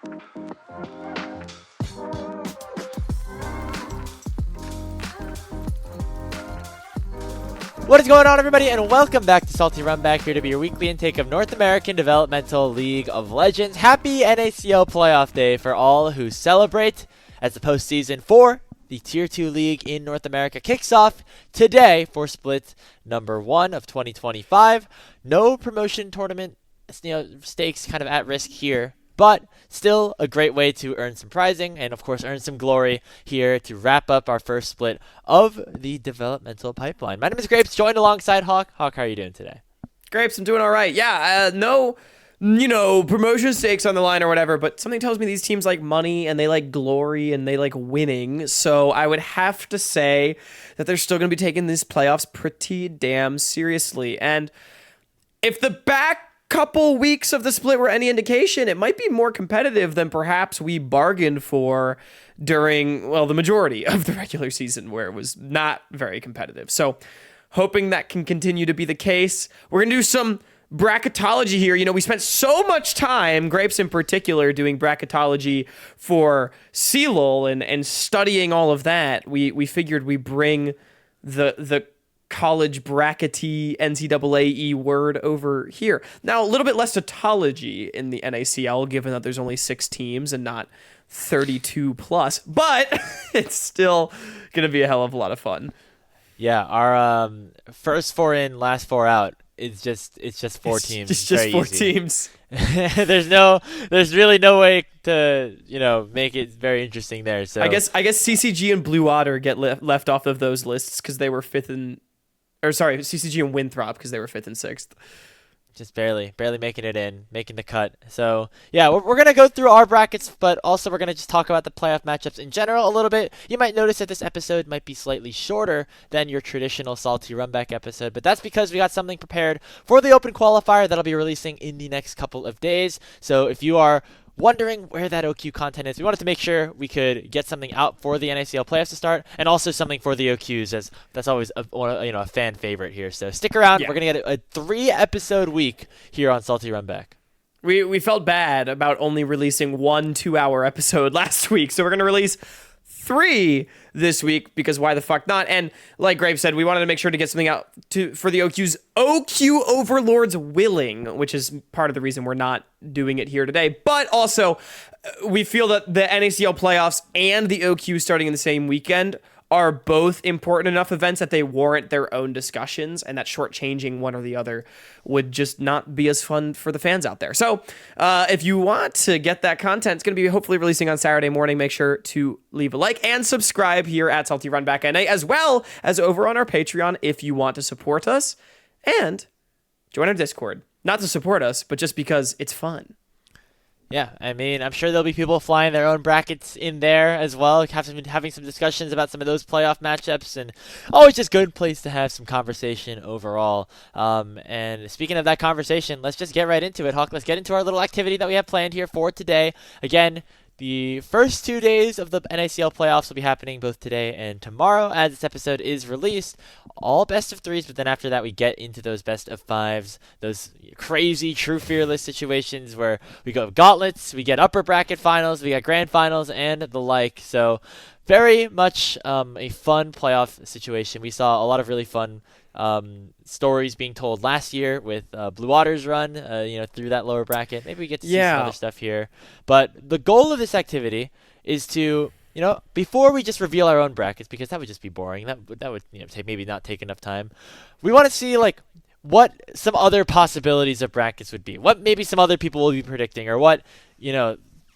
What is going on, everybody, and welcome back to Salty Runback, here to be your weekly intake of North American Developmental League of Legends. Happy NACL playoff day for all who celebrate, as the postseason for the Tier 2 League in North America kicks off today for split number 1 of 2025. No promotion tournament stakes kind of at risk here, but still a great way to earn some prizing and, of course, earn some glory here to wrap up our first split of the developmental pipeline. My name is Grapes, joined alongside Hawk. Hawk, how are you doing today? Grapes, I'm doing all right. Yeah, no, promotion stakes on the line or whatever, but something tells me these teams like money and they like glory and they like winning. So I would have to say that they're still going to be taking these playoffs pretty damn seriously. And if the back couple weeks of the split were any indication, it might be more competitive than perhaps we bargained for during, well, the majority of the regular season, where it was not very competitive. So hoping that can continue to be the case. We're going to do some bracketology here. We spent so much time, Grapes in particular, doing bracketology for CLOL and studying all of that. We figured we bring the college brackety NCAA word over here. Now, a little bit less tautology in the NACL, given that there's only 6 teams and not 32 plus, but it's still going to be a hell of a lot of fun. Yeah, our first 4 in, last 4 out. It's just 4 teams. It's just 4 teams. There's really no way to make it very interesting there. So I guess CCG and Blue Otter get left off of those lists because they were CCG and Winthrop because they were 5th and 6th. Just barely making the cut. So yeah, we're gonna go through our brackets, but also we're gonna just talk about the playoff matchups in general a little bit. You might notice that this episode might be slightly shorter than your traditional Salty Runback episode, but that's because we got something prepared for the open qualifier that'll be releasing in the next couple of days. So if you are wondering where that OQ content is, we wanted to make sure we could get something out for the NACL playoffs to start, and also something for the OQs, as that's always a fan favorite here. So stick around. Yeah. We're gonna get a 3-episode week here on Salty Runback. We felt bad about only releasing 1 2-hour episode last week, so we're gonna release 3 this week, because why the fuck not? And like Graves said, we wanted to make sure to get something out for the OQs. OQ Overlords willing, which is part of the reason we're not doing it here today. But also, we feel that the NACL playoffs and the OQ starting in the same weekend are both important enough events that they warrant their own discussions, and that shortchanging one or the other would just not be as fun for the fans out there. So if you want to get that content, it's going to be hopefully releasing on Saturday morning. Make sure to leave a like and subscribe here at Salty Runback NA, as well as over on our Patreon if you want to support us, and join our Discord. Not to support us, but just because it's fun. Yeah, I mean, I'm sure there'll be people flying their own brackets in there as well, having some discussions about some of those playoff matchups, and always just good place to have some conversation overall. And speaking of that conversation, let's just get right into it, Hawk. Let's get into our little activity that we have planned here for today. Again, the first 2 days of the NACL playoffs will be happening both today and tomorrow as this episode is released. All best of 3s, but then after that we get into those best of 5s, those crazy true fearless situations where we go gauntlets, we get upper bracket finals, we got grand finals, and the like. So very much a fun playoff situation. We saw a lot of really fun stories being told last year with Blue Water's run, through that lower bracket. Maybe we get to see some other stuff here. But the goal of this activity is to, before we just reveal our own brackets, because that would just be boring. That would maybe not take enough time. We want to see what some other possibilities of brackets would be. What maybe some other people will be predicting, or what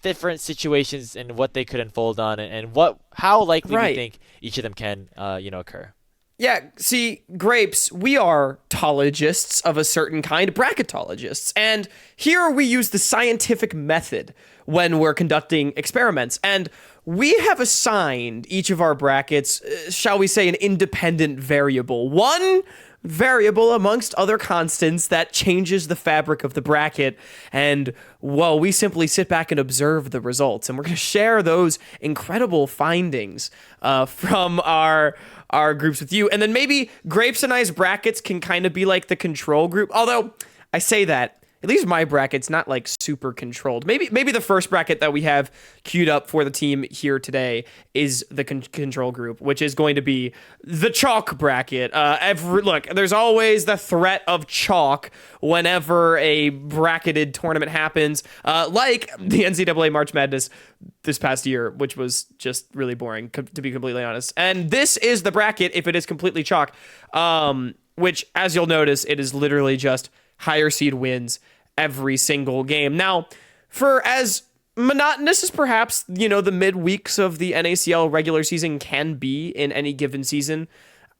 different situations and what they could unfold on, and how likely we think each of them can occur. Yeah, see, Grapes, we are tologists of a certain kind, bracketologists, and here we use the scientific method when we're conducting experiments, and we have assigned each of our brackets, shall we say, an independent variable. One variable amongst other constants that changes the fabric of the bracket, and we simply sit back and observe the results, and we're going to share those incredible findings from our groups with you, and then maybe Grapes and I's brackets can kind of be like the control group, although I say that at least my bracket's not like super controlled. Maybe the first bracket that we have queued up for the team here today is the control group, which is going to be the chalk bracket. Look, there's always the threat of chalk whenever a bracketed tournament happens, like the NCAA March Madness this past year, which was just really boring, to be completely honest. And this is the bracket if it is completely chalk, which, as you'll notice, it is literally just higher seed wins every single game. Now, for as monotonous as perhaps, the mid-weeks of the NACL regular season can be in any given season,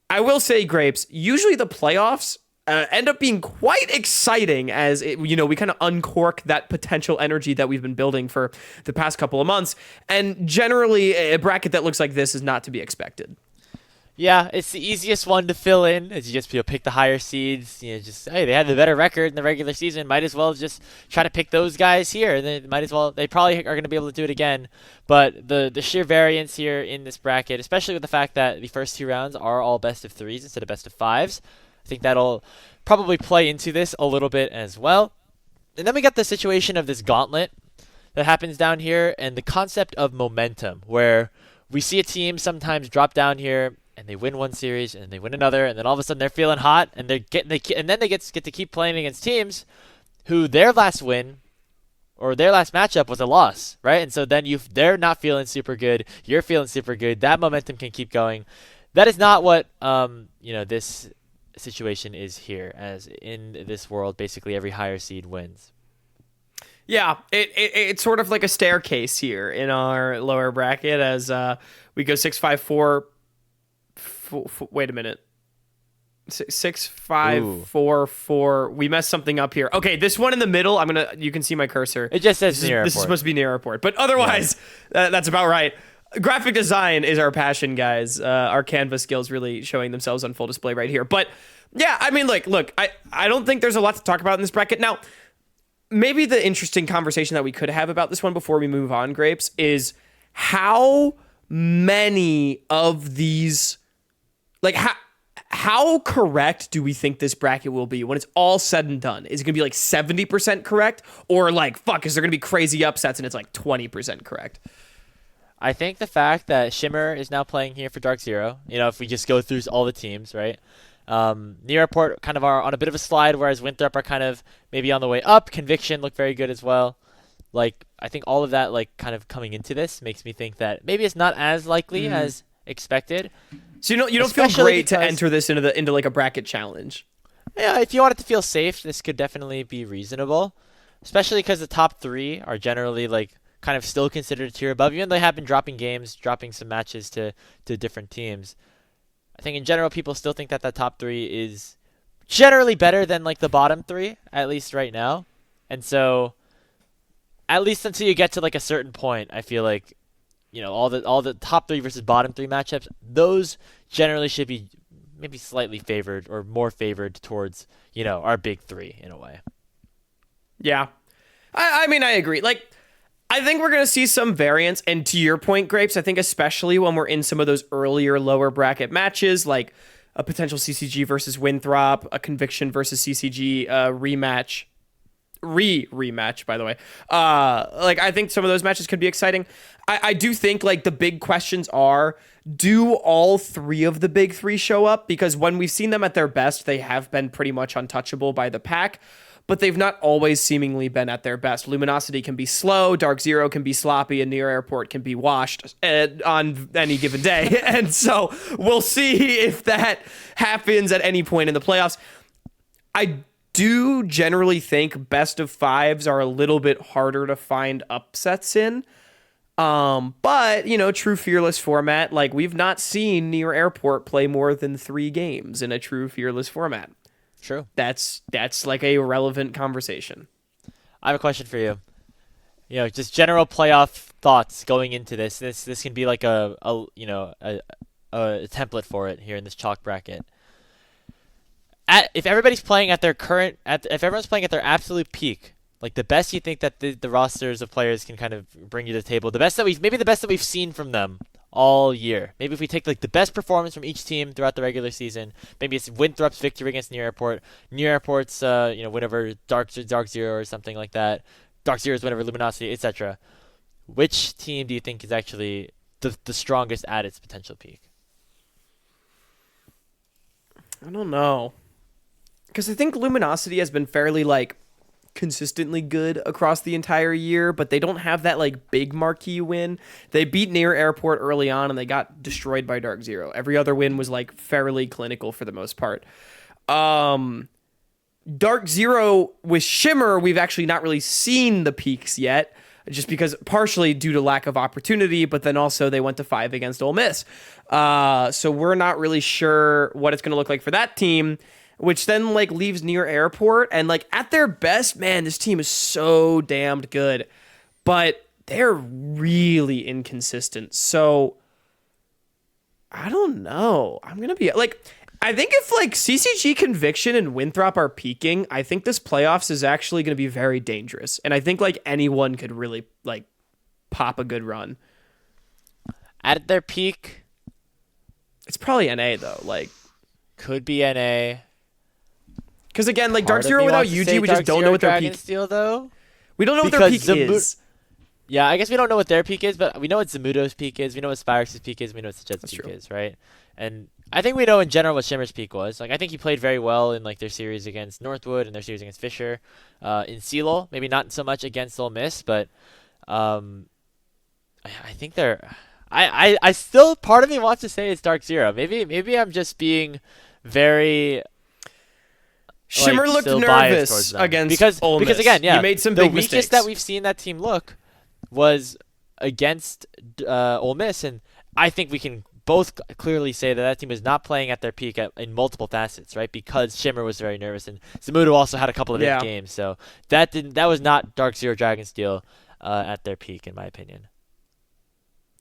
I will say, Grapes, usually the playoffs end up being quite exciting as we kind of uncork that potential energy that we've been building for the past couple of months. And generally, a bracket that looks like this is not to be expected. Yeah, it's the easiest one to fill in, as you just pick the higher seeds. Just hey, they had the better record in the regular season. Might as well just try to pick those guys here. They probably are going to be able to do it again. But the sheer variance here in this bracket, especially with the fact that the first 2 rounds are all best of 3s instead of best of 5s, I think that'll probably play into this a little bit as well. And then we got the situation of this gauntlet that happens down here, and the concept of momentum, where we see a team sometimes drop down here and they win one series and they win another, and then all of a sudden they're feeling hot, and then they get to keep playing against teams who their last win or their last matchup was a loss, right? And so then they're not feeling super good, you're feeling super good. That momentum can keep going. That is not what this situation is here, as in this world basically every higher seed wins. Yeah, it's sort of like a staircase here in our lower bracket as we go 6-5-4. Wait a minute. 6-5-4-4. We messed something up here. Okay, this one in the middle, you can see my cursor. It just says near airport. This is supposed to be near airport, but otherwise, that's about right. Graphic design is our passion, guys. Our Canva skills really showing themselves on full display right here. But yeah, look, I don't think there's a lot to talk about in this bracket. Now, maybe the interesting conversation that we could have about this one before we move on, Grapes, is how many of these, how correct do we think this bracket will be when it's all said and done? Is it going to be 70% correct? Or is there going to be crazy upsets and it's 20% correct? I think the fact that Shimmer is now playing here for Dark Zero, if we just go through all the teams, right? Near Airport kind of are on a bit of a slide, whereas Winthrop are kind of maybe on the way up. Conviction look very good as well. I think all of that, kind of coming into this makes me think that maybe it's not as likely as expected. So you don't feel great to enter this into a bracket challenge. Yeah, if you want it to feel safe, this could definitely be reasonable, especially because the top 3 are generally kind of still considered a tier above you, and they have been dropping some matches to different teams. I think in general, people still think that the top 3 is generally better than the bottom 3, at least right now. And so, at least until you get to a certain point, I feel all the top 3 versus bottom 3 matchups, those generally should be maybe slightly favored or more favored towards our big 3 in a way. Yeah, I agree. I think we're going to see some variance, and to your point, Grapes, I think especially when we're in some of those earlier lower bracket matches, like a potential CCG versus Winthrop, a Conviction versus CCG rematch, by the way. I think some of those matches could be exciting. I do think the big questions are, do all 3 of the big 3 show up? Because when we've seen them at their best, they have been pretty much untouchable by the pack, but they've not always seemingly been at their best. Luminosity can be slow, Dark Zero can be sloppy, and Near Airport can be washed on any given day. And so we'll see if that happens at any point in the playoffs. I do generally think best of 5s are a little bit harder to find upsets in. But, true fearless format, we've not seen Near Airport play more than 3 games in a true fearless format. True. That's a relevant conversation. I have a question for you. Just general playoff thoughts going into this. This can be a template for it here in this chalk bracket. If everybody's playing if everyone's playing at their absolute peak, the best you think that the rosters of players can kind of bring you to the table, the best that we've seen from them all year. Maybe if we take like the best performance from each team throughout the regular season, maybe it's Winthrop's victory against Near Airport, Near Airport's whatever Dark Zero or something like that, Dark Zero's whatever Luminosity, etc. Which team do you think is actually the strongest at its potential peak? I don't know. Because I think Luminosity has been fairly, like, consistently good across the entire year, but they don't have that, like, big marquee win. They beat Near Airport early on, and they got destroyed by Dark Zero. Every other win was, like, fairly clinical for the most part. Dark Zero with Shimmer, we've actually not really seen the peaks yet, just because partially due to lack of opportunity, but then also they went to 5 against Ole Miss. So we're not really sure what it's going to look like for that team, which then like leaves Near Airport. And like at their best, man, this team is so damned good, but they're really inconsistent. So I don't know. I'm going to be like, I think if like CCG Conviction and Winthrop are peaking, I think this playoffs is actually going to be very dangerous. And I think like anyone could really like pop a good run. At their peak, it's probably NA though. Like could be NA. Because again, like Dark Zero without UG, we just don't know what their peak. Dragonsteel, though. We don't know what their peak is. Yeah, I guess we don't know what their peak is, but we know what Zamudo's peak is. We know what Spyrex's peak is. We know what Jet's peak is, right? And I think we know in general what Shimmer's peak was. Like I think he played very well in like their series against Northwood and their series against Fisher. In CELO, maybe not so much against Ole Miss, but I think they're. I still, part of me wants to say it's Dark Zero. Maybe I'm just being very. Shimmer looked nervous against Ole Miss. Because again, yeah, he made some the big weakest mistakes. that we've seen that team look was against Ole Miss, and I think we can both clearly say that team was not playing at their peak in multiple facets, right? Because Shimmer was very nervous, and Zamudo also had a couple of big games, so that was not Dark Zero Dragonsteel at their peak, in my opinion.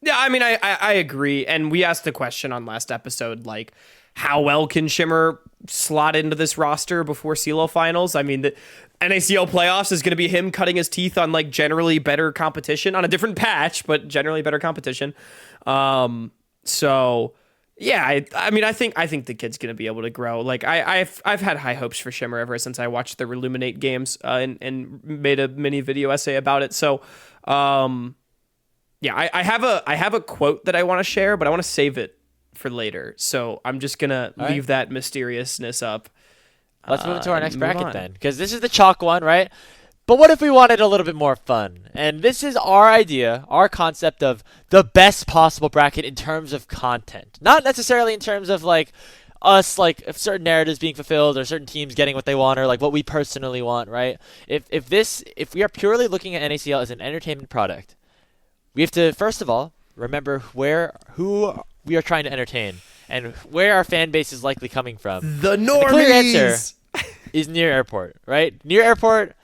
Yeah, I mean, I agree, and we asked the question on last episode, like, how well can Shimmer slot into this roster before CELO finals? I mean, the NACL playoffs is going to be him cutting his teeth on like generally better competition on a different patch, but generally better competition. So yeah, I mean, I think the kid's going to be able to grow. Like I've had high hopes for Shimmer ever since I watched the Reluminate games and made a mini video essay about it. So yeah, I have a quote that I want to share, but I want to save it for later, so I'm just gonna leave that mysteriousness up. Let's move to our next bracket then, because this is the chalk one, right? But what if we wanted a little bit more fun? And this is our idea, our concept of the best possible bracket in terms of content, not necessarily in terms of like us, like if certain narratives being fulfilled or certain teams getting what they want or like what we personally want, right? If we are purely looking at NACL as an entertainment product, we have to first of all remember who we are trying to entertain and where our fan base is likely coming from. The normies! The clear answer is Near Airport, right? Near Airport,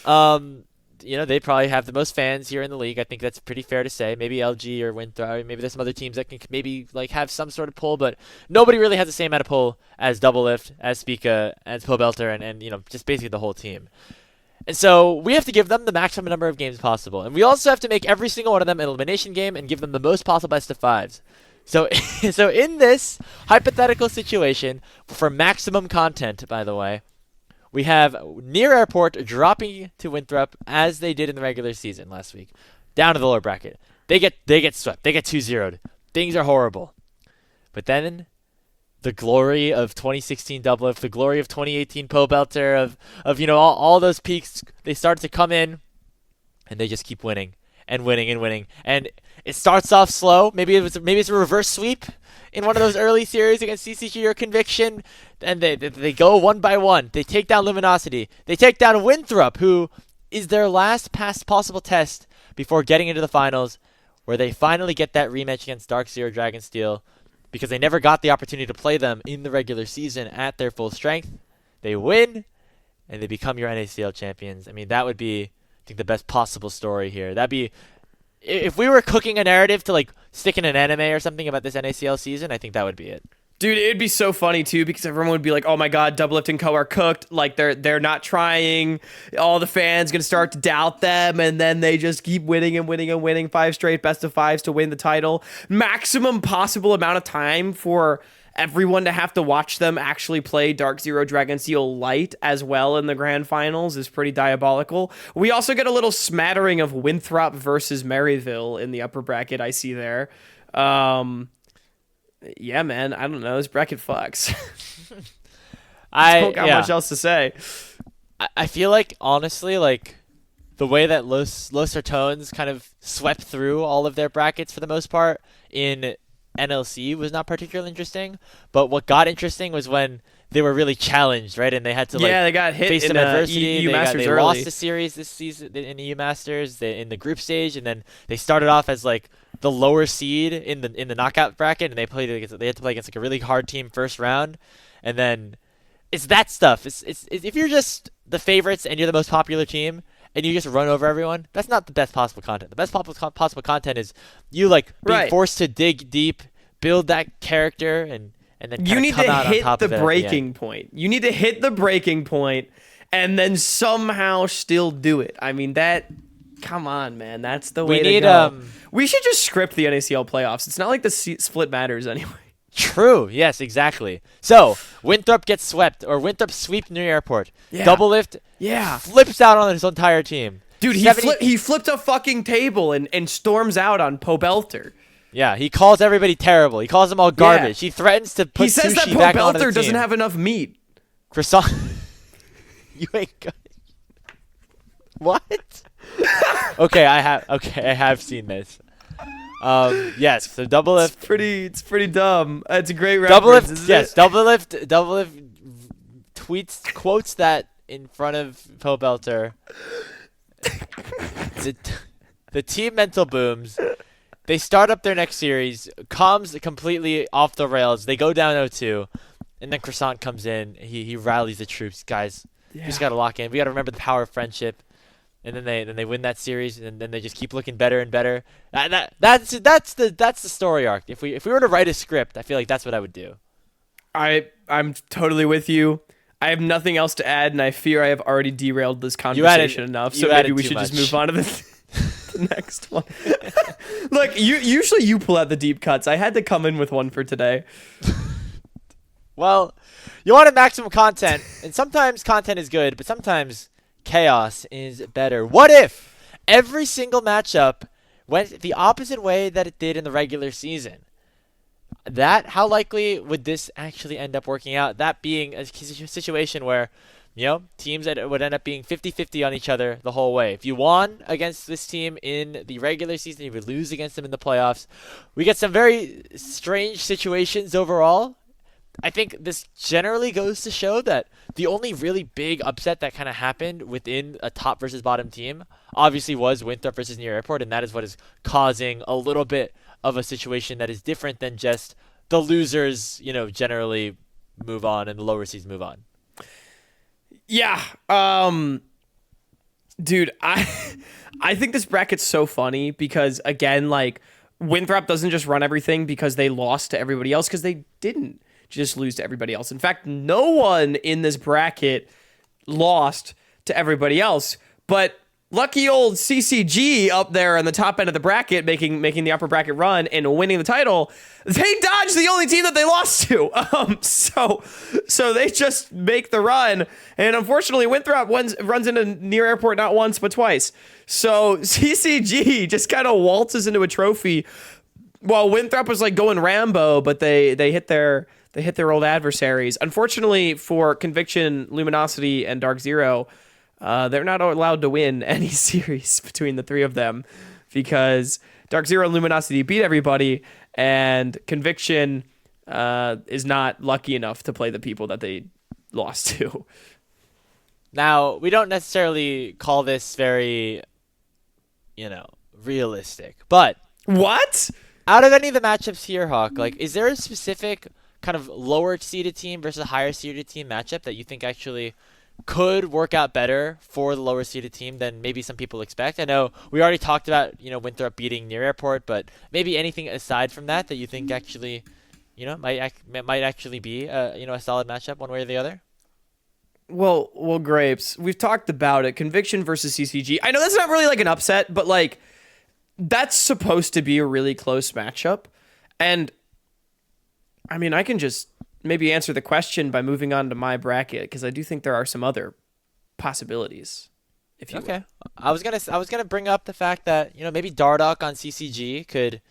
they probably have the most fans here in the league. I think that's pretty fair to say. Maybe LG or Winthrop. Maybe there's some other teams that can maybe like have some sort of pull, but nobody really has the same amount of pull as Double Lift, as Spica, as Pobelter, and just basically the whole team. And so we have to give them the maximum number of games possible. And we also have to make every single one of them an elimination game and give them the most possible best of fives. So in this hypothetical situation, for maximum content, by the way, we have Near Airport dropping to Winthrop as they did in the regular season last week, down to the lower bracket. They get swept. They get 2-0'd. Things are horrible. But then the glory of 2016 Double Lift, the glory of 2018 Pobelter, of all those peaks, they start to come in, and they just keep winning and winning and winning. And it starts off slow. Maybe it's a reverse sweep in one of those early series against CCG or Conviction, and they go one by one. They take down Luminosity. They take down Winthrop, who is their last possible test before getting into the finals, where they finally get that rematch against Dark Zero Dragonsteel, because they never got the opportunity to play them in the regular season at their full strength. They win, and they become your NACL champions. I mean, that would be, I think, the best possible story here. That'd be, if we were cooking a narrative to like stick in an anime or something about this NACL season, I think that would be it. Dude, it'd be so funny too because everyone would be like, "Oh my God, Doublelift and Co are cooked. Like they're not trying. All the fans gonna start to doubt them, and then they just keep winning and winning and winning 5 straight best of fives to win the title. Maximum possible amount of time for everyone to have to watch them actually play Dark Zero Dragonsteel Light as well in the grand finals is pretty diabolical. We also get a little smattering of Winthrop versus Maryville in the upper bracket. I see there. Yeah, man. I don't know. This bracket fucks. I don't got much else to say. I feel like, honestly, like, the way that Los Sertones kind of swept through all of their brackets for the most part in NLC was not particularly interesting. But what got interesting was when they were really challenged, right? And they had to, like, they got hit face in some adversity. They early. lost a series this season in the EU Masters in the group stage, and then they started off as, like, the lower seed in the knockout bracket, and they had to play against like a really hard team first round, and then it's that stuff. It's if you're just the favorites and you're the most popular team and you just run over everyone, that's not the best possible content. The best possible content is you like being forced to dig deep, build that character, and then you need come to out hit on top the of it breaking point. You need to hit the breaking point and then somehow still do it. I mean that. Come on, man. That's the way to go. We should just script the NACL playoffs. It's not like the split matters anyway. True. Yes, exactly. So, Winthrop gets swept, or Winthrop sweep New Airport. Yeah. Doublelift flips out on his entire team. Dude, he flipped a fucking table and storms out on Pobelter. Yeah, he calls everybody terrible. He calls them all garbage. He threatens to put sushi back onto the team. He says that Pobelter doesn't have enough meat. Croissant. You ain't good. What? Okay, I have seen this. Yes, so Doublelift. It's pretty dumb. It's a great reference. Doublelift quotes that in front of Pobelter. The team mental booms. They start up their next series. Comms completely off the rails. They go down 0-2, and then Croissant comes in. He rallies the troops. Guys, we just gotta lock in. We gotta remember the power of friendship. And then they win that series, and then they just keep looking better and better. That's the story arc. If we were to write a script, I feel like that's what I would do. I'm totally with you. I have nothing else to add, and I fear I have already derailed this conversation enough. So maybe we should just move on to the next one. Look, usually you pull out the deep cuts. I had to come in with one for today. Well, you wanted maximum content, and sometimes content is good, but sometimes chaos is better. What if every single matchup went the opposite way that it did in the regular season? How likely would this actually end up working out? That being a situation where, teams that would end up being 50-50 on each other the whole way. If you won against this team in the regular season, you would lose against them in the playoffs. We get some very strange situations overall. I think this generally goes to show that the only really big upset that kind of happened within a top versus bottom team obviously was Winthrop versus New Airport, and that is what is causing a little bit of a situation that is different than just the losers, generally move on and the lower seeds move on. Yeah. Dude, I think this bracket's so funny because, again, like, Winthrop doesn't just run everything because they lost to everybody else, because they didn't just lose to everybody else. In fact, no one in this bracket lost to everybody else, but lucky old CCG up there on the top end of the bracket, making the upper bracket run and winning the title, they dodged the only team that they lost to. So they just make the run, and unfortunately Winthrop runs into Near Airport not once but twice. So CCG just kind of waltzes into a trophy while Winthrop was like going Rambo, but they hit their old adversaries. Unfortunately for Conviction, Luminosity, and Dark Zero, they're not allowed to win any series between the three of them because Dark Zero and Luminosity beat everybody, and Conviction is not lucky enough to play the people that they lost to. Now, we don't necessarily call this very, realistic, but... What? Out of any of the matchups here, Hawk, like, is there a specific kind of lower seeded team versus higher seeded team matchup that you think actually could work out better for the lower seeded team than maybe some people expect? I know we already talked about, Winthrop beating Near Airport, but maybe anything aside from that you think actually, might actually be a solid matchup one way or the other. Well, Grapes, we've talked about it. Conviction versus CCG. I know that's not really like an upset, but like that's supposed to be a really close matchup. And I mean, I can just maybe answer the question by moving on to my bracket because I do think there are some other possibilities. If you Okay, I was gonna bring up the fact that maybe Dardoch on CCG could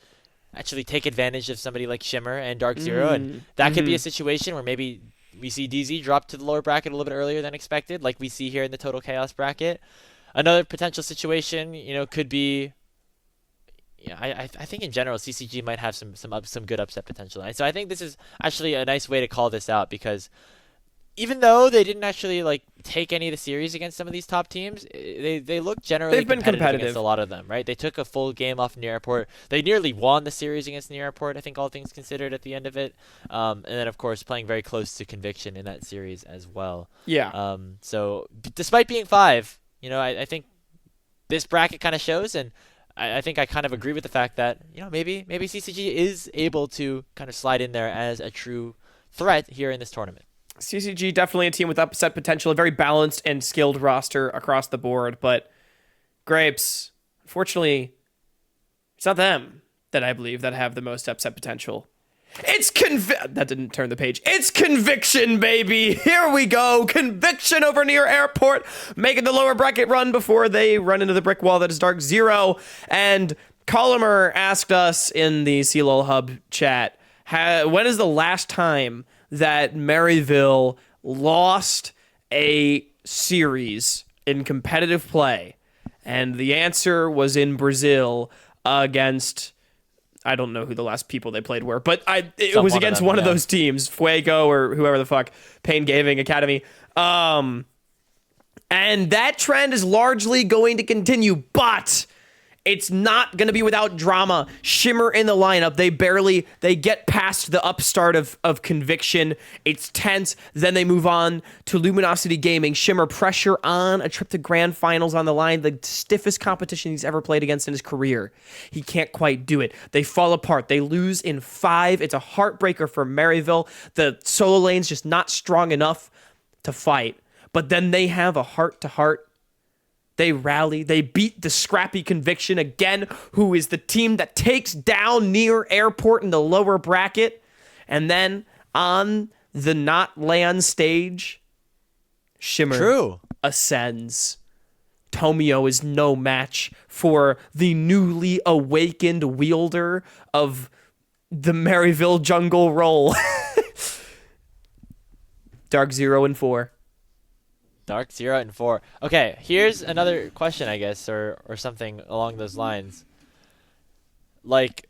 actually take advantage of somebody like Shimmer and Dark Zero, and that could be a situation where maybe we see DZ drop to the lower bracket a little bit earlier than expected, like we see here in the Total Chaos bracket. Another potential situation, could be. Yeah, I think in general CCG might have some good upset potential. And so I think this is actually a nice way to call this out because even though they didn't actually like take any of the series against some of these top teams, they look generally They've been competitive against a lot of them, right? They took a full game off Near Airport. They nearly won the series against Near Airport, I think all things considered at the end of it. And then of course playing very close to Conviction in that series as well. Yeah. So despite being 5, I think this bracket kind of shows, and I think I kind of agree with the fact that maybe CCG is able to kind of slide in there as a true threat here in this tournament. CCG definitely a team with upset potential, a very balanced and skilled roster across the board. But Grapes, unfortunately, it's not them that I believe that have the most upset potential. It's that didn't turn the page. It's Conviction, baby. Here we go. Conviction over Near Airport, making the lower bracket run before they run into the brick wall that is Dark Zero. And Colomer asked us in the CLOL Hub chat, when is the last time that Maryville lost a series in competitive play? And the answer was in Brazil against, I don't know who the last people they played were, but it was against one of those teams, Fuego or whoever the fuck, Pain Gaming Academy. And that trend is largely going to continue, but it's not going to be without drama. Shimmer in the lineup. They get past the upstart of Conviction. It's tense. Then they move on to Luminosity Gaming. Shimmer pressure on a trip to grand finals on the line. The stiffest competition he's ever played against in his career. He can't quite do it. They fall apart. They lose in 5. It's a heartbreaker for Maryville. The solo lane's just not strong enough to fight. But then they have a heart-to-heart. They rally. They beat the scrappy Conviction again, who is the team that takes down Near Airport in the lower bracket. And then on the not land stage, Shimmer ascends. Tomio is no match for the newly awakened wielder of the Maryville jungle role. Dark 0 and 4. Dark 0 and 4. Okay, here's another question, I guess, or something along those lines. Like,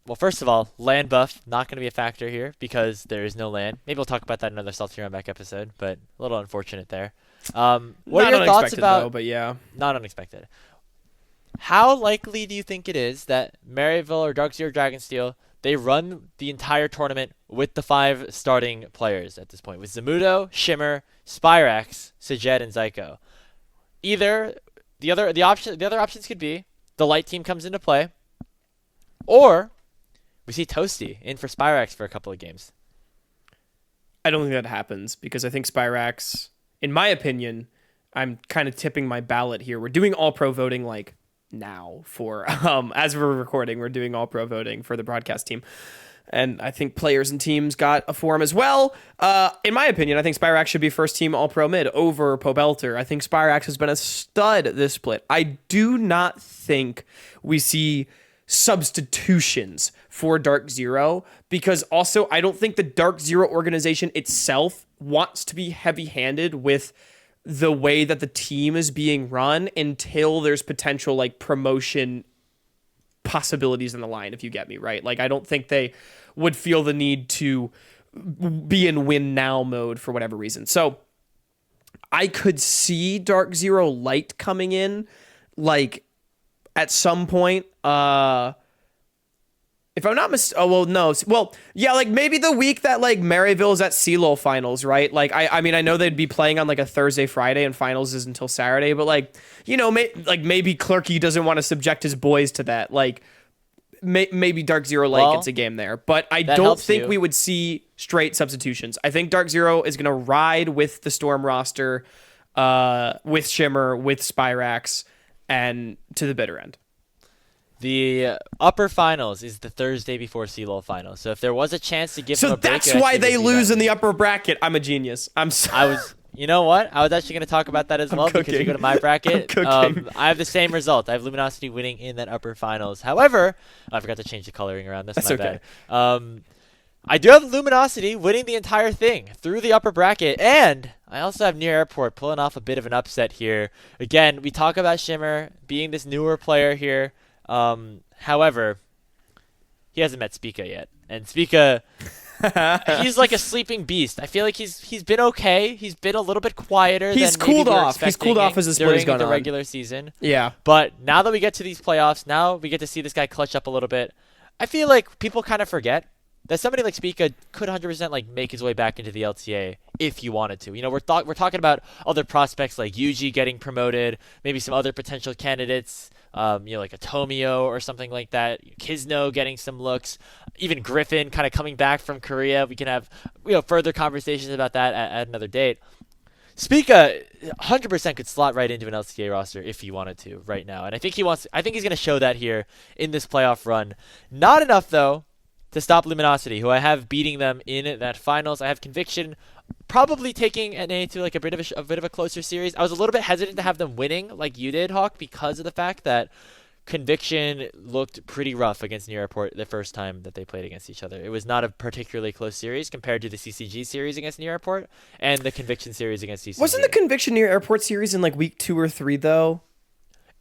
well, first of all, land buff not going to be a factor here because there is no land. Maybe we'll talk about that in another Salty Runback episode, but a little unfortunate there. What are your thoughts about? Though, but yeah, not unexpected. How likely do you think it is that Maryville or Dark 0 Dragonsteel they run the entire tournament with the 5 starting players at this point, with Zamudo, Shimmer, Spyrax, Sajed, and Zyko? Either the other options could be the light team comes into play, or we see Toasty in for Spyrax for a couple of games. I don't think that happens because I think Spyrax, in my opinion, I'm kind of tipping my ballot here. We're doing all pro voting like now for as we're recording, we're doing all pro voting for the broadcast team. And I think players and teams got a forum as well. In my opinion, I think Spyrax should be first team all-pro mid over Pobelter. I think Spyrax has been a stud this split. I do not think we see substitutions for Dark Zero because also I don't think the Dark Zero organization itself wants to be heavy-handed with the way that the team is being run until there's potential like promotion possibilities in the line, if you get me right. Like, I don't think they would feel the need to be in win now mode for whatever reason. So I could see Dark Zero Light coming in like at some point. If I'm not like maybe the week that like Maryville's at CLOL finals, right? Like I mean I know they'd be playing on like a Thursday, Friday, and finals is until Saturday, but like maybe Clerky doesn't want to subject his boys to that. Like maybe Dark Zero Light gets a game there, but I that don't helps think you. we would see straight substitutions. I think Dark Zero is going to ride with the Storm roster, with Shimmer, with Spyrax, and to the bitter end. The upper finals is the Thursday before CLOL finals. So if there was a chance to give them a break, that's why they lose in the upper bracket. I'm a genius. I'm sorry. You know what? I was actually going to talk about that as well because you go to my bracket. I have the same result. I have Luminosity winning in that upper finals. However, I forgot to change the coloring around. That's my okay. bad. I do have Luminosity winning the entire thing through the upper bracket, and I also have Near Airport pulling off a bit of an upset here. Again, we talk about Shimmer being this newer player here. However, he hasn't met Spica yet, and Spica, he's like a sleeping beast. I feel like he's been okay. He's been a little bit quieter. He's than maybe cooled off. He's cooled off as the split has gone during the on. regular season. Yeah. But now that we get to these playoffs, now we get to see this guy clutch up a little bit. I feel like people kind of forget that somebody like Spica could 100% like make his way back into the LTA if he wanted to. You know, we're talking about other prospects like Yuji getting promoted, maybe some other potential candidates. Like a Tomio or something like that. Kizno getting some looks. Even Griffin kind of coming back from Korea. We can have further conversations about that at another date. Spica 100% could slot right into an LCA roster if he wanted to right now, and I think he's going to show that here in this playoff run. Not enough though to stop Luminosity, who I have beating them in that finals. I have Conviction probably taking NA to like a bit of a closer series. I was a little bit hesitant to have them winning like you did, Hawk, because of the fact that Conviction looked pretty rough against Near Airport the first time that they played against each other. It was not a particularly close series compared to the CCG series against Near Airport and the Conviction series against CCG. Wasn't the Conviction Near Airport series in like week 2 or 3 though?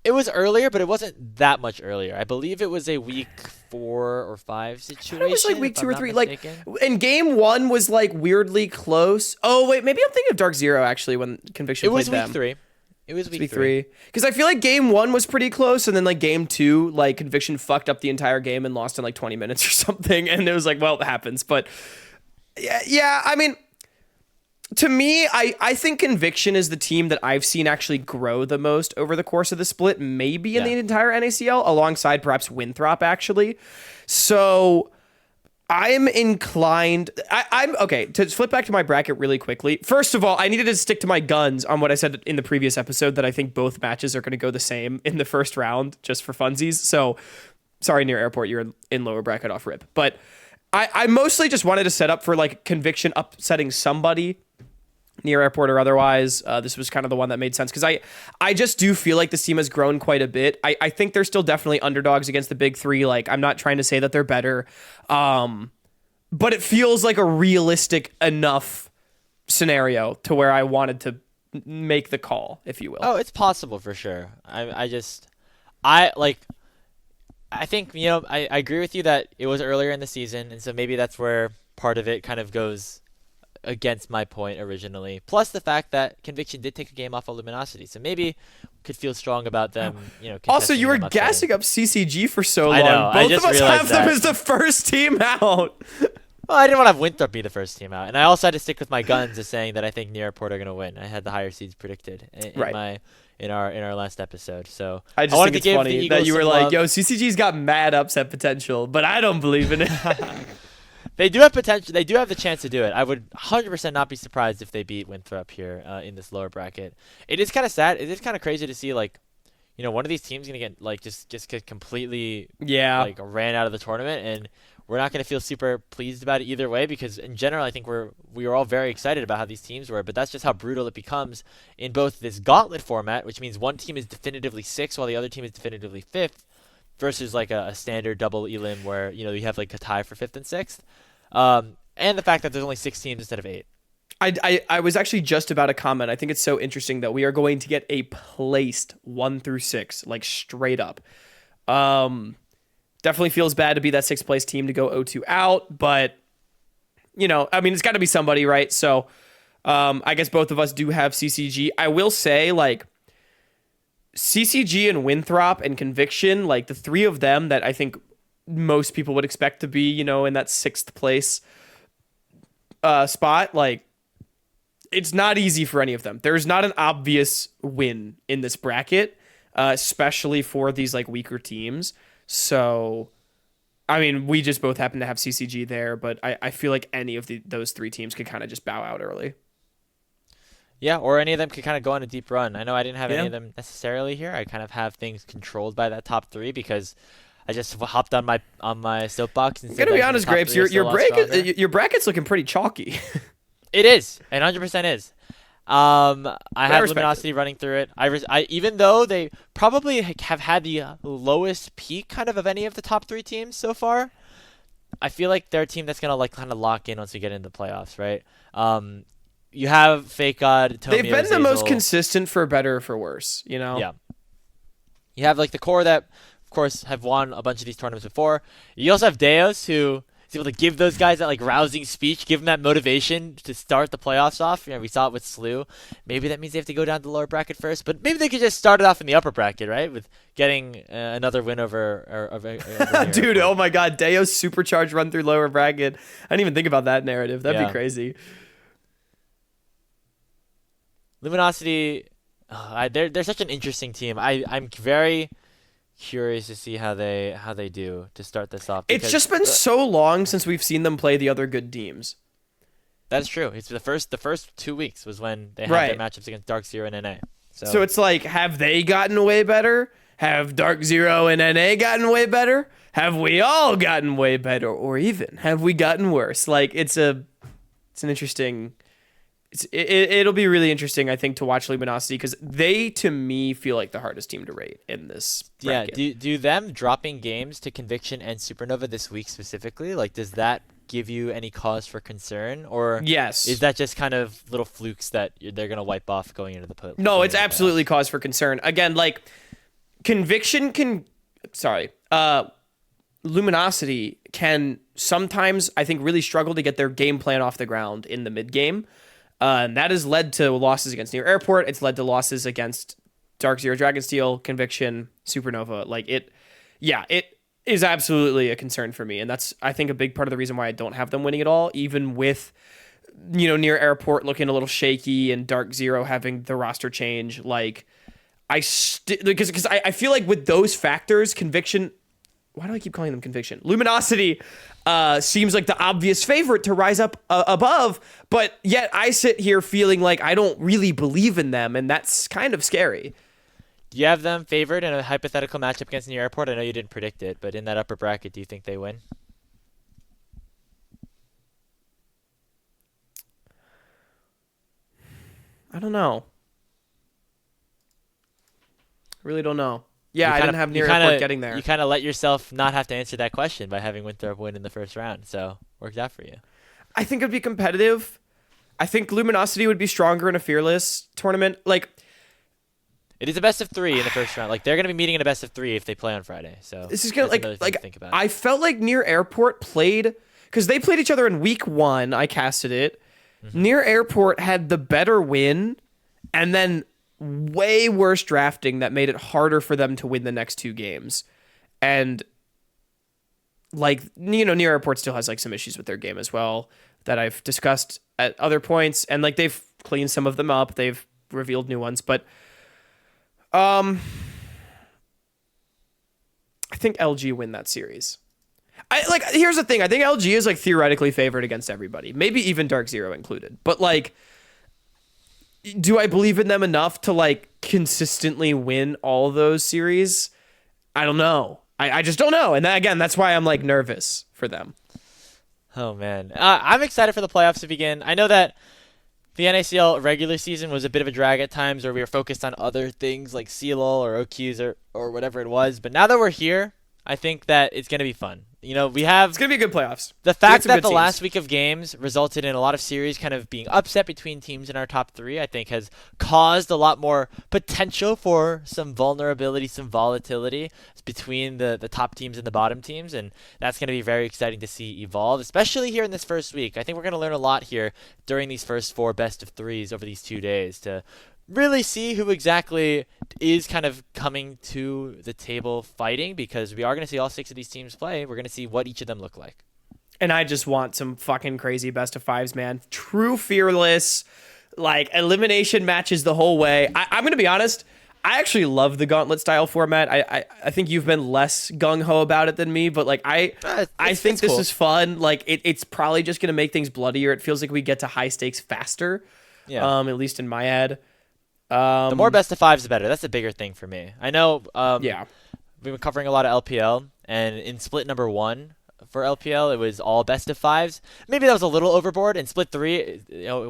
It was earlier, but it wasn't that much earlier. I believe it was a week 4 or 5 situation. It was like week 2 or 3. Like, and game 1 was like weirdly close. Oh wait, maybe I'm thinking of Dark Zero actually when Conviction played them. It was week 3. It was week 3. Because I feel like game 1 was pretty close, and then like game 2, like Conviction fucked up the entire game and lost in like 20 minutes or something, and it was like, well, it happens. But yeah, I mean, to me, I think Conviction is the team that I've seen actually grow the most over the course of the split, maybe in the entire NACL, alongside perhaps Winthrop, actually. So I'm inclined... I'm okay, to flip back to my bracket really quickly. First of all, I needed to stick to my guns on what I said in the previous episode, that I think both matches are going to go the same in the first round, just for funsies. So, sorry, Near Airport, you're in lower bracket off rip. But I mostly just wanted to set up for like Conviction upsetting somebody, Near Airport or otherwise. This was kind of the one that made sense because I just do feel like this team has grown quite a bit. I think they're still definitely underdogs against the big three. Like, I'm not trying to say that they're better, but it feels like a realistic enough scenario to where I wanted to make the call, if you will. Oh, it's possible for sure. I think, I agree with you that it was earlier in the season, and so maybe that's where part of it kind of goes against my point originally. Plus the fact that Conviction did take a game off of Luminosity, so maybe could feel strong about them. Also, you were gassing up CCG for so long. I know. Both of us have them as the first team out. Well, I didn't want to have Winthrop be the first team out, and I also had to stick with my guns of saying that I think Near Airport are going to win. I had the higher seeds predicted in our last episode. So I just think it's funny that you were like, "Yo, CCG's got mad upset potential," but I don't believe in it. They do have potential. They do have the chance to do it. I would 100% not be surprised if they beat Winthrop here in this lower bracket. It is kind of sad. It is kind of crazy to see, like, one of these teams going to get, like, just get completely like ran out of the tournament, and we're not going to feel super pleased about it either way, because in general I think we were all very excited about how these teams were, but that's just how brutal it becomes in both this gauntlet format, which means one team is definitively 6th while the other team is definitively 5th, versus like a standard double elim where you have like a tie for 5th and 6th. And the fact that there's only 6 teams instead of 8. I was actually just about to comment. I think it's so interesting that we are going to get a placed 1 through 6, like straight up. Definitely feels bad to be that 6th place team to go 0-2 out, but I mean, it's got to be somebody, right? So, I guess both of us do have CCG. I will say, like, CCG and Winthrop and Conviction, like the 3 of them that I think most people would expect to be, in that 6th place spot, like, it's not easy for any of them. There's not an obvious win in this bracket, especially for these like weaker teams. So I mean, we just both happen to have CCG there, but I feel like any of those three teams could kind of just bow out early. Yeah, or any of them could kind of go on a deep run. I know I didn't have any Yeah. of them necessarily here. I kind of have things controlled by that top three because I just hopped on my soapbox and I'm said gonna be that I think honest, the top Grapes. three are Your still a lot stronger. your bracket's looking pretty chalky. It is. It 100% is. I I have respect Luminosity running through it. I even though they probably have had the lowest peak kind of any of the top three teams so far, I feel like they're a team that's gonna like kind of lock in once we get into the playoffs, right? You have Fake God, Tomio, They've been the most Zeyzal. consistent for better or for worse. You know. Yeah. You have like the core that, of course, have won a bunch of these tournaments before. You also have Deos, who is able to give those guys that like rousing speech, give them that motivation to start the playoffs off. You know, we saw it with Slew. Maybe that means they have to go down to the lower bracket first, but maybe they could just start it off in the upper bracket, right? With getting another win over Dude, here. oh my God, Deo's supercharged run through lower bracket. I didn't even think about that narrative. That'd Yeah. be crazy. Luminosity, they're such an interesting team. I'm very curious to see how they do to start this off. It's just been so long since we've seen them play the other good teams. That's true. It's the first 2 weeks was when they had Right. their matchups against Dark Zero and NA. So it's like, have they gotten way better? Have Dark Zero and NA gotten way better? Have we all gotten way better? Or even have we gotten worse? Like it's an interesting. It'll be really interesting, I think, to watch Luminosity because they, to me, feel like the hardest team to rate in this bracket. Yeah, do them dropping games to Conviction and Supernova this week specifically, like does that give you any cause for concern, or Yes. is that just kind of little flukes that they're gonna wipe off going into the No, it's into the absolutely playoffs? cause for concern. Again, like Conviction Luminosity can sometimes, I think, really struggle to get their game plan off the ground in the mid game. And that has led to losses against Near Airport. It's led to losses against Dark Zero Dragonsteel, Conviction, Supernova. It is absolutely a concern for me. And that's, I think, a big part of the reason why I don't have them winning at all, even with, Near Airport looking a little shaky and Dark Zero having the roster change. Like, because I feel like with those factors, Conviction, why do I keep calling them Conviction? Luminosity seems like the obvious favorite to rise up above, but yet I sit here feeling like I don't really believe in them, and that's kind of scary. Do you have them favored in a hypothetical matchup against New Airport? I know you didn't predict it, but in that upper bracket, do you think they win? I don't know. I really don't know. Yeah, I didn't have Near Airport getting there. You kind of let yourself not have to answer that question by having Winthrop win in the first round, so worked out for you. I think it'd be competitive. I think Luminosity would be stronger in a Fearless tournament. Like, It is a best of 3 in the first round. Like they're gonna be meeting in a best of 3 if they play on Friday. So this is gonna that's another thing to think about. I felt like Near Airport played because they played each other in week 1. I casted it. Near Airport had the better win, and then way worse drafting that made it harder for them to win the next 2 games. And like Near Airport still has like some issues with their game as well that I've discussed at other points, and like they've cleaned some of them up. They've revealed new ones, but I think LG win that series. Here's the thing. I think LG is like theoretically favored against everybody, maybe even Dark Zero included. But like, do I believe in them enough to like consistently win all those series? I don't know. I just don't know. And again, that's why I'm like nervous for them. Oh man, I'm excited for the playoffs to begin. I know that the NACL regular season was a bit of a drag at times, where we were focused on other things like CLL or OQs or whatever it was. But now that we're here, I think that it's going to be fun. We have It's gonna be good playoffs. the fact some that good the teams. last week of games resulted in a lot of series kind of being upset between teams in our top 3, I think has caused a lot more potential for some vulnerability, some volatility between the top teams and the bottom teams, and that's going to be very exciting to see evolve, especially here in this first week. I think we're going to learn a lot here during these first 4 best of 3s over these 2 days to really see who exactly is kind of coming to the table fighting, because we are going to see all 6 of these teams play. We're going to see what each of them look like. And I just want some fucking crazy best of 5s, man. True Fearless, like elimination matches the whole way. I'm gonna be honest. I actually love the gauntlet style format. I think you've been less gung ho about it than me, but like I think this cool. is fun. Like it's probably just gonna make things bloodier. It feels like we get to high stakes faster. Yeah. At least in my head. The more best of fives, the better. That's the bigger thing for me. I know. Yeah. We've been covering a lot of LPL, and in split number 1 for LPL, it was all best of fives. Maybe that was a little overboard. In split 3,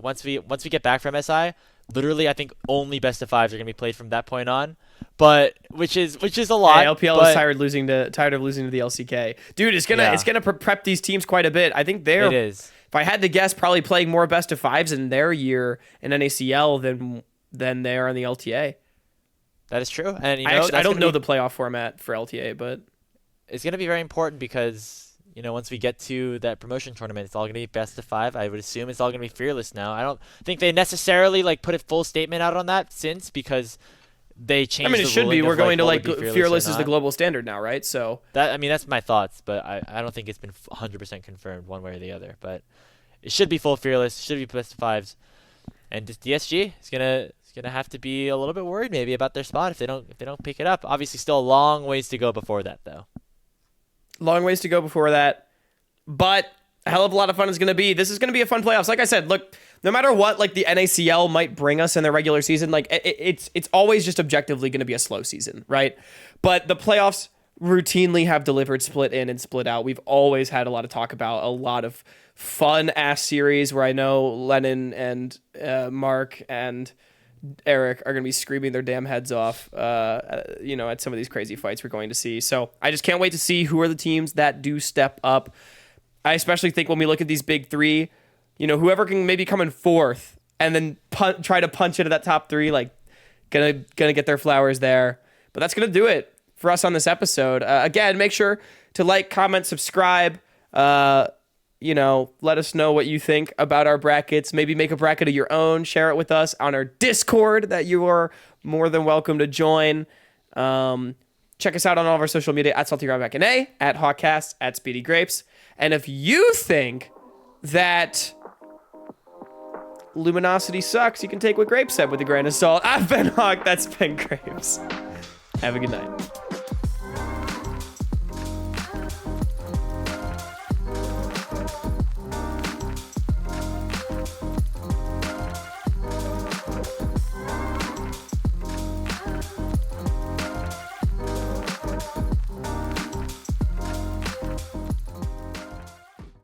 once we get back from SI, literally, I think only best of fives are gonna be played from that point on. But which is a lot. Yeah, LPL but is tired of losing to the LCK. Dude, it's gonna prep these teams quite a bit. I think It is. if I had to guess, probably playing more best of fives in their year in NACL than they are in the LTA. That is true. And I don't know the playoff format for LTA, but it's going to be very important because, once we get to that promotion tournament, it's all going to be best of 5. I would assume it's all going to be fearless now. I don't think they necessarily put a full statement out on that because they changed. I mean, it should be. We're going to fearless is the global. global standard now, right? So That's my thoughts, but I don't think it's been 100% confirmed one way or the other. But it should be full fearless. It should be best of 5s, and DSG is gonna have to be a little bit worried maybe about their spot if they don't pick it up. Obviously, still a long ways to go before that, though. Long ways to go before that, but a hell of a lot of fun is going to be. This is going to be a fun playoffs. Like I said, look, no matter what, the NACL might bring us in the regular season, it's always just objectively going to be a slow season, right? But the playoffs routinely have delivered split in and split out. We've always had a lot of talk about a lot of fun ass series where I know Lennon and Mark and Eric are going to be screaming their damn heads off, at some of these crazy fights we're going to see. So I just can't wait to see who are the teams that do step up. I especially think when we look at these big 3, whoever can maybe come in 4th and then try to punch into that top 3, gonna get their flowers there. But that's gonna do it for us on this episode. Again, make sure to like, comment, subscribe. Let us know what you think about our brackets. Maybe make a bracket of your own. Share it with us on our Discord that you are more than welcome to join. Check us out on all of our social media at Salty Runback and at Hawkcast, at Speedy Grapes. And if you think that Luminosity sucks, you can take what Grape said with a grain of salt. I've been Hawk. That's been Grapes. Have a good night.